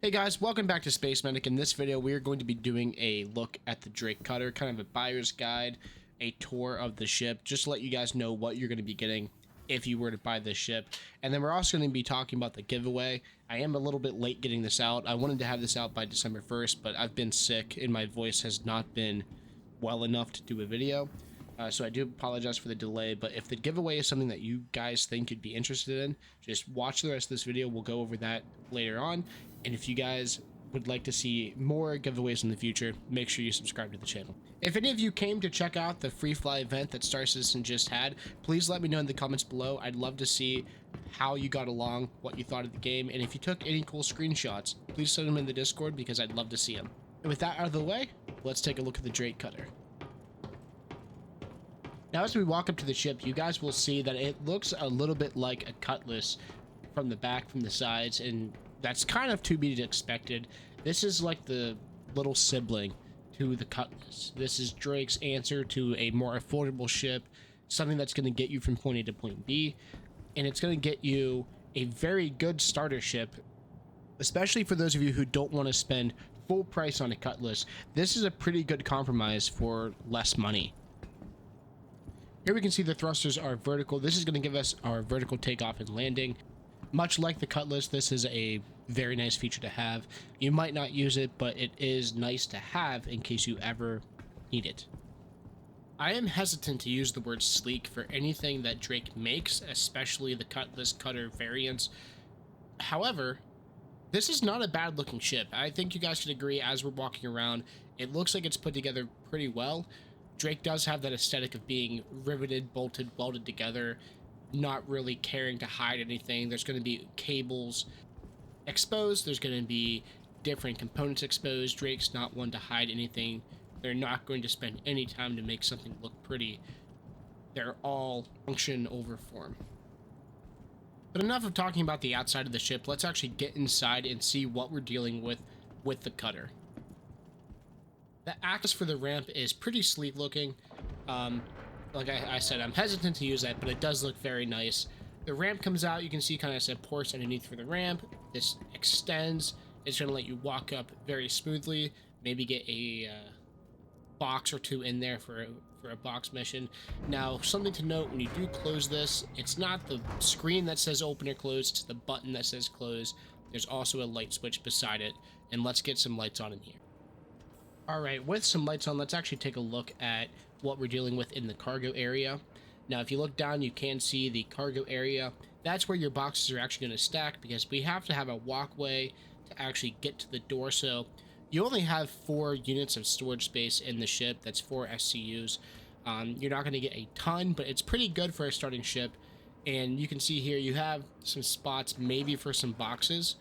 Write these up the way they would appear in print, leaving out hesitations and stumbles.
Hey guys, welcome back to Space Medic. In this video, we are going to be doing a look at the Drake Cutter, kind of a buyer's guide, a tour of the ship, just to let you guys know what you're going to be getting if you were to buy this ship. And then we're also going to be talking about the giveaway. I am a little bit late getting this out. I wanted to have this out by December 1st, but I've been sick and my voice has not been well enough to do a video. So I do apologize for the delay, but if the giveaway is something that you guys think you'd be interested in, just watch the rest of this video. We'll go over that later on. And if you guys would like to see more giveaways in the future, make sure you subscribe to the channel. If any of you came to check out the free fly event that Star Citizen just had, please let me know in the comments below. I'd love to see how you got along, what you thought of the game, and if you took any cool screenshots, please send them in the Discord because I'd love to see them. And with that out of the way, let's take a look at the Drake Cutter. Now, as we walk up to the ship, you guys will see that it looks a little bit like a Cutlass from the back, from the sides, and that's kind of to be expected. This is like the little sibling to the Cutlass. This is Drake's answer to a more affordable ship, something that's going to get you from point A to point B, and it's going to get you a very good starter ship, especially for those of you who don't want to spend full price on a Cutlass. This is a pretty good compromise for less money. Here we can see the thrusters are vertical. This is going to give us our vertical takeoff and landing. Much like the Cutlass, this is a very nice feature to have. You might not use it, but it is nice to have in case you ever need it. I am hesitant to use the word sleek for anything that Drake makes, especially the Cutlass Cutter variants. However, this is not a bad looking ship. I think you guys can agree as we're walking around, it looks like it's put together pretty well. Drake does have that aesthetic of being riveted, bolted, welded together, not really caring to hide anything. There's going to be cables exposed. There's going to be different components exposed. Drake's not one to hide anything. They're not going to spend any time to make something look pretty. They're all function over form. But enough of talking about the outside of the ship. Let's actually get inside and see what we're dealing with the Cutter. The access for the ramp is pretty sleek looking. Like I said, I'm hesitant to use that, but it does look very nice. The ramp comes out. You can see kind of supports underneath for the ramp. This extends. It's going to let you walk up very smoothly. Maybe get a box or two in there for a box mission. Now, something to note, when you do close this, it's not the screen that says open or close. It's the button that says close. There's also a light switch beside it. And let's get some lights on in here. Alright, with some lights on, let's actually take a look at what we're dealing with in the cargo area. Now, if you look down, you can see the cargo area. That's where your boxes are actually going to stack, because we have to have a walkway to actually get to the door. So you only have 4 units of storage space in the ship. That's 4 SCUs. You're not going to get a ton, but it's pretty good for a starting ship. And you can see here you have some spots maybe for some boxes.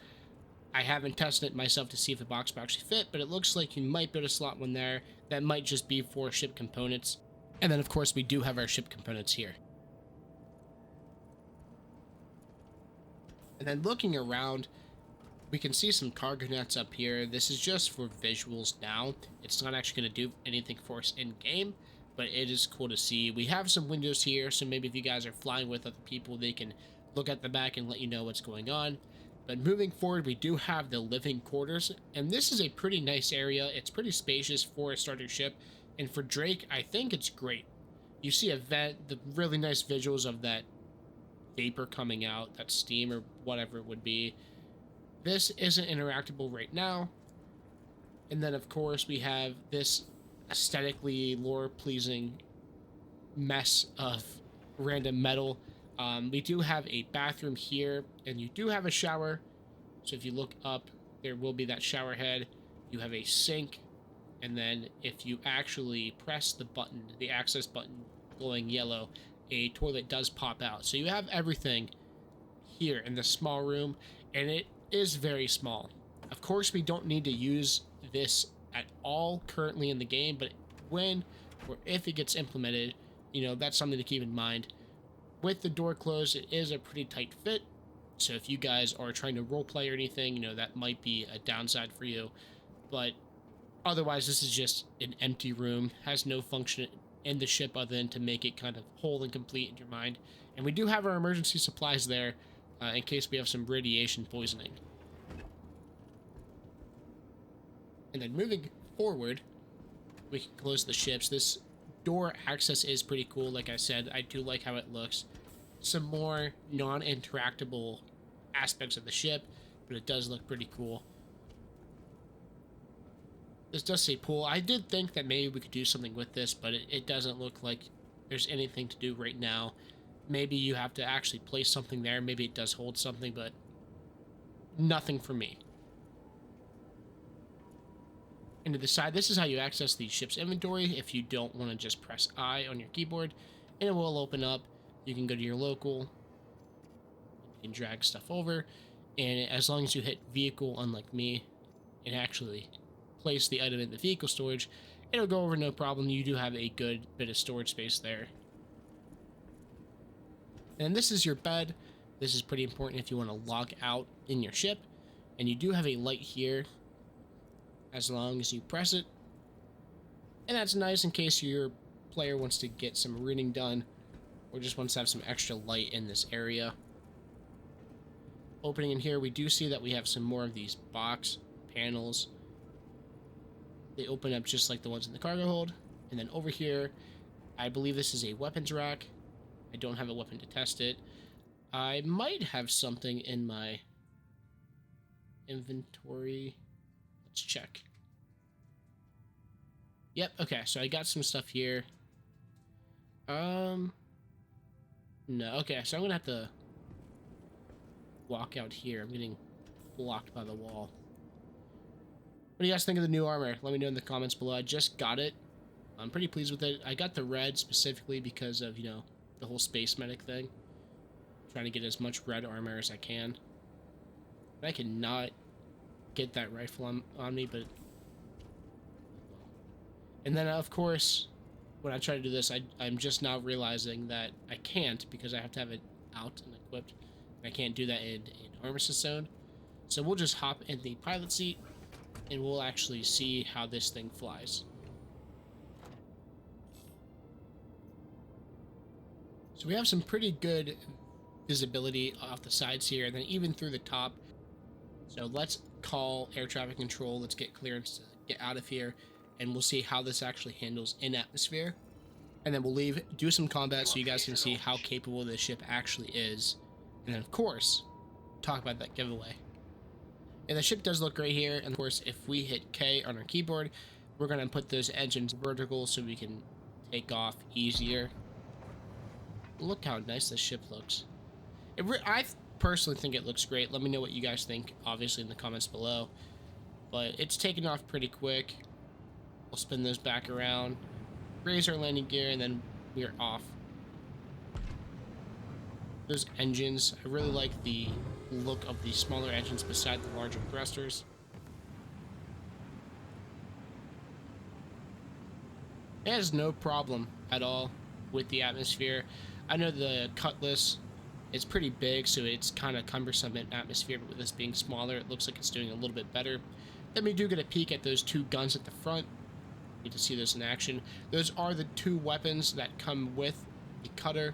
I haven't tested it myself to see if the box will actually fit, but it looks like you might be able to slot one there. That might just be for ship components. And then, of course, we do have our ship components here. And then looking around, we can see some cargo nets up here. This is just for visuals now. It's not actually going to do anything for us in-game, but it is cool to see. We have some windows here, so maybe if you guys are flying with other people, they can look at the back and let you know what's going on. But moving forward, we do have the living quarters, and this is a pretty nice area. It's pretty spacious for a starter ship, and for Drake, I think it's great. You see a vent, the really nice visuals of that vapor coming out, that steam or whatever it would be. This isn't interactable right now. And then, of course, we have this aesthetically lore-pleasing mess of random metal. We do have a bathroom here, and you do have a shower. So if you look up, there will be that shower head. You have a sink, and then if you actually press the button, the access button glowing yellow, a toilet does pop out. So you have everything here in the small room, and it is very small. Of course, we don't need to use this at all currently in the game, but when or if it gets implemented, you know, that's something to keep in mind. With the door closed, it is a pretty tight fit, so if you guys are trying to roleplay or anything, you know, that might be a downside for you. But otherwise, this is just an empty room, has no function in the ship other than to make it kind of whole and complete in your mind. And we do have our emergency supplies there in case we have some radiation poisoning. And then moving forward, we can close the ships. This door access is pretty cool. Like I said, I do like how it looks. Some more non-interactable aspects of the ship, but it does look pretty cool. This does say pool. I did think that maybe we could do something with this, but it doesn't look like there's anything to do right now. Maybe you have to actually place something there. Maybe it does hold something, but nothing for me. And to the side, this is how you access the ship's inventory if you don't want to just press I on your keyboard, and it will open up. You can go to your local, you can drag stuff over, and as long as you hit vehicle, unlike me, it actually place the item in the vehicle storage, it'll go over no problem. You do have a good bit of storage space there. And this is your bed. This is pretty important if you want to log out in your ship, and you do have a light here as long as you press it, and that's nice in case your player wants to get some reading done or just wants to have some extra light in this area. Opening in here, we do see that we have some more of these box panels. They open up just like the ones in the cargo hold. And then over here, I believe this is a weapons rack. I don't have a weapon to test it. I might have something in my inventory. Let's check. Yep, okay, so I got some stuff here. No, okay, so I'm gonna have to walk out here. I'm getting blocked by the wall. What do you guys think of the new armor? Let me know in the comments below. I just got it. I'm pretty pleased with it. I got the red specifically because of, you know, the whole space medic thing. I'm trying to get as much red armor as I can. I cannot get that rifle on me, but... And then, of course, when I try to do this, I'm just now realizing that I can't because I have to have it out and equipped. I can't do that in Armistice Zone. So we'll just hop in the pilot seat, and we'll actually see how this thing flies. So we have some pretty good visibility off the sides here, and then even through the top. So let's call air traffic control. Let's get clearance to get out of here, and we'll see how this actually handles in atmosphere. And then we'll leave, do some combat so you guys can see how capable this ship actually is. And then, of course, talk about that giveaway. And the ship does look great here. And of course, if we hit K on our keyboard, we're going to put those engines vertical so we can take off easier. Look how nice this ship looks. I personally think it looks great. Let me know what you guys think, obviously, in the comments below. But it's taken off pretty quick. We'll spin those back around, raise our landing gear, and then we're off. Those engines, I really like the look of the smaller engines beside the larger thrusters. It has no problem at all with the atmosphere. I know the Cutlass is pretty big, so it's kind of cumbersome in atmosphere, but with this being smaller, it looks like it's doing a little bit better. Then we do get a peek at those two guns at the front. You get to see those in action. Those are the two weapons that come with the cutter.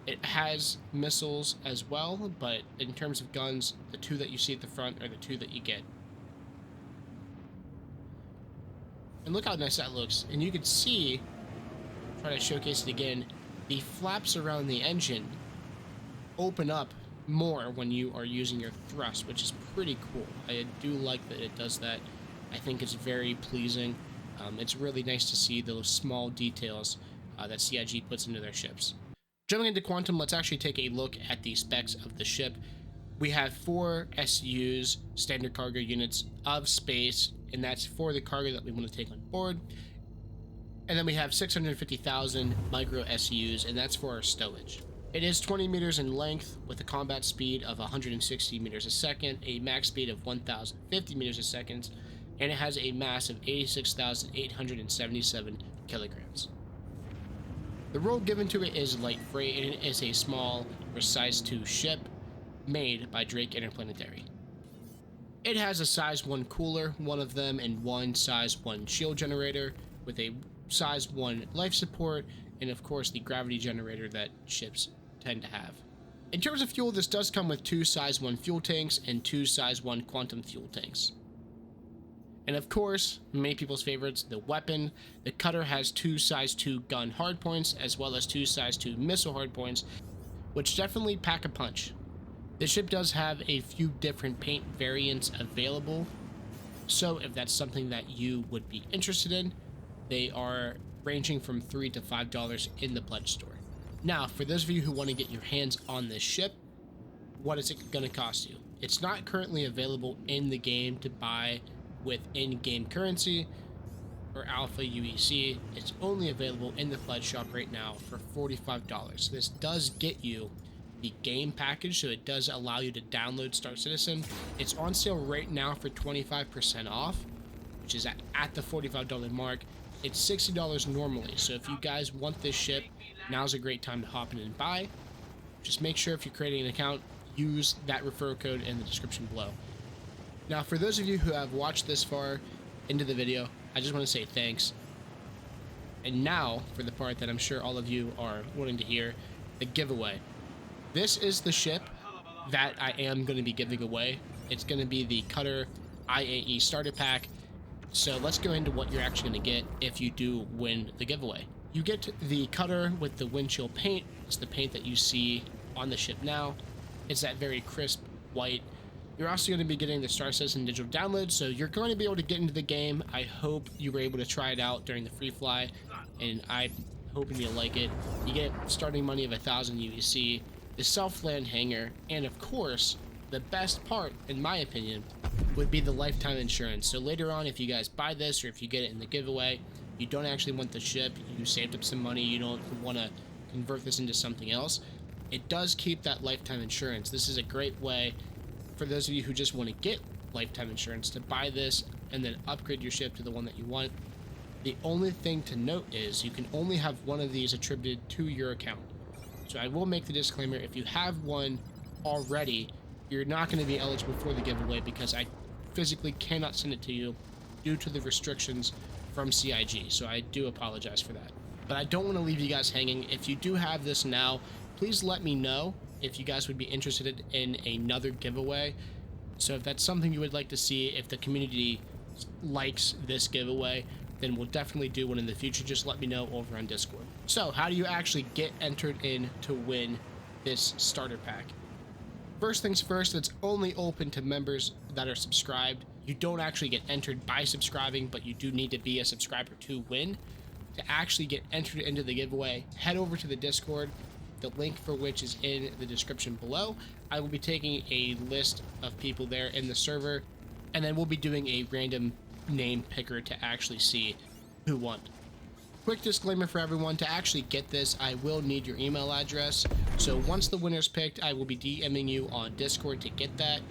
It has missiles as well, but in terms of guns, the two that you see at the front are the two that you get. And look how nice that looks. And you can see, try to showcase it again, the flaps around the engine open up more when you are using your thrust, which is pretty cool. I do like that it does that. I think it's very pleasing. It's really nice to see those small details that CIG puts into their ships. Jumping into Quantum, let's actually take a look at the specs of the ship. We have 4 SUs, standard cargo units of space, and that's for the cargo that we want to take on board. And then we have 650,000 micro SUs, and that's for our stowage. It is 20 meters in length with a combat speed of 160 meters a second, a max speed of 1,050 meters a second, and it has a mass of 86,877 kilograms. The role given to it is light freight, and it is a small, precise 2 ship made by Drake Interplanetary. It has a size 1 cooler, one of them, and one size 1 shield generator with a size 1 life support, and of course the gravity generator that ships tend to have. In terms of fuel, this does come with 2 size 1 fuel tanks and 2 size 1 quantum fuel tanks. And of course, many people's favorites, the weapon. The cutter has 2 size 2 gun hardpoints as well as 2 size 2 missile hardpoints, which definitely pack a punch. The ship does have a few different paint variants available, so if that's something that you would be interested in, they are ranging from $3 to $5 in the pledge store. Now, for those of you who want to get your hands on this ship, what is it going to cost you? It's not currently available in the game to buy with in-game currency or Alpha UEC. It's only available in the pledge shop right now for $45. This does get you the game package, so it does allow you to download Star Citizen. It's on sale right now for 25% off, which is at the $45 mark. It's $60 normally, so if you guys want this ship, now's a great time to hop in and buy. Just make sure if you're creating an account, use that referral code in the description below. Now, for those of you who have watched this far into the video, I just want to say thanks. And now, for the part that I'm sure all of you are wanting to hear, the giveaway. This is the ship that I am going to be giving away. It's going to be the Cutter IAE Starter Pack. So let's go into what you're actually going to get if you do win the giveaway. You get the Cutter with the windshield paint. It's the paint that you see on the ship now. It's that very crisp white. You're also going to be getting the Star Citizen digital download, so you're going to be able to get into the game. I hope you were able to try it out during the free fly, and I'm hoping you'll like it. You get starting money of 1,000 UEC, the self-land hangar, and of course, the best part, in my opinion, would be the lifetime insurance. So later on, if you guys buy this or if you get it in the giveaway, you don't actually want the ship, you saved up some money, you don't want to convert this into something else, it does keep that lifetime insurance. This is a great way for those of you who just want to get lifetime insurance to buy this and then upgrade your ship to the one that you want. The only thing to note is you can only have one of these attributed to your account. So I will make the disclaimer, if you have one already, you're not going to be eligible for the giveaway because I physically cannot send it to you due to the restrictions from CIG. So I do apologize for that. But I don't want to leave you guys hanging. If you do have this now, please let me know if you guys would be interested in another giveaway. So if that's something you would like to see, if the community likes this giveaway, then we'll definitely do one in the future. Just let me know over on Discord. So how do you actually get entered in to win this starter pack? First things first, it's only open to members that are subscribed. You don't actually get entered by subscribing, but you do need to be a subscriber to win. To actually get entered into the giveaway, head over to the Discord, the link for which is in the description below. I will be taking a list of people there in the server, and then we'll be doing a random name picker to actually see who won. Quick disclaimer for everyone, to actually get this, I will need your email address. So once the winner's picked, I will be DMing you on Discord to get that.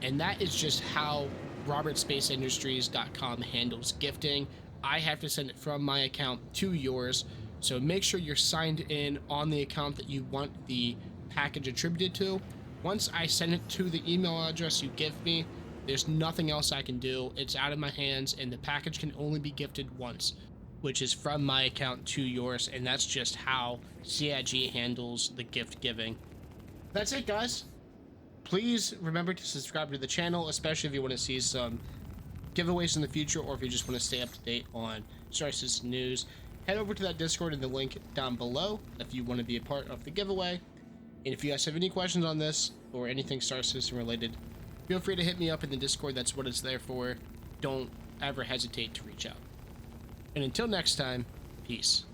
And that is just how robertspaceindustries.com handles gifting. I have to send it from my account to yours. So make sure you're signed in on the account that you want the package attributed to. Once I send it to the email address you give me, there's nothing else I can do. It's out of my hands, and the package can only be gifted once, which is from my account to yours, and that's just how CIG handles the gift giving. That's it, guys. Please remember to subscribe to the channel, especially if you want to see some giveaways in the future, or if you just want to stay up to date on Star Citizen news. Head over to that Discord in the link down below if you want to be a part of the giveaway. And if you guys have any questions on this or anything Star Citizen related, feel free to hit me up in the Discord. That's what it's there for. Don't ever hesitate to reach out. And until next time, peace.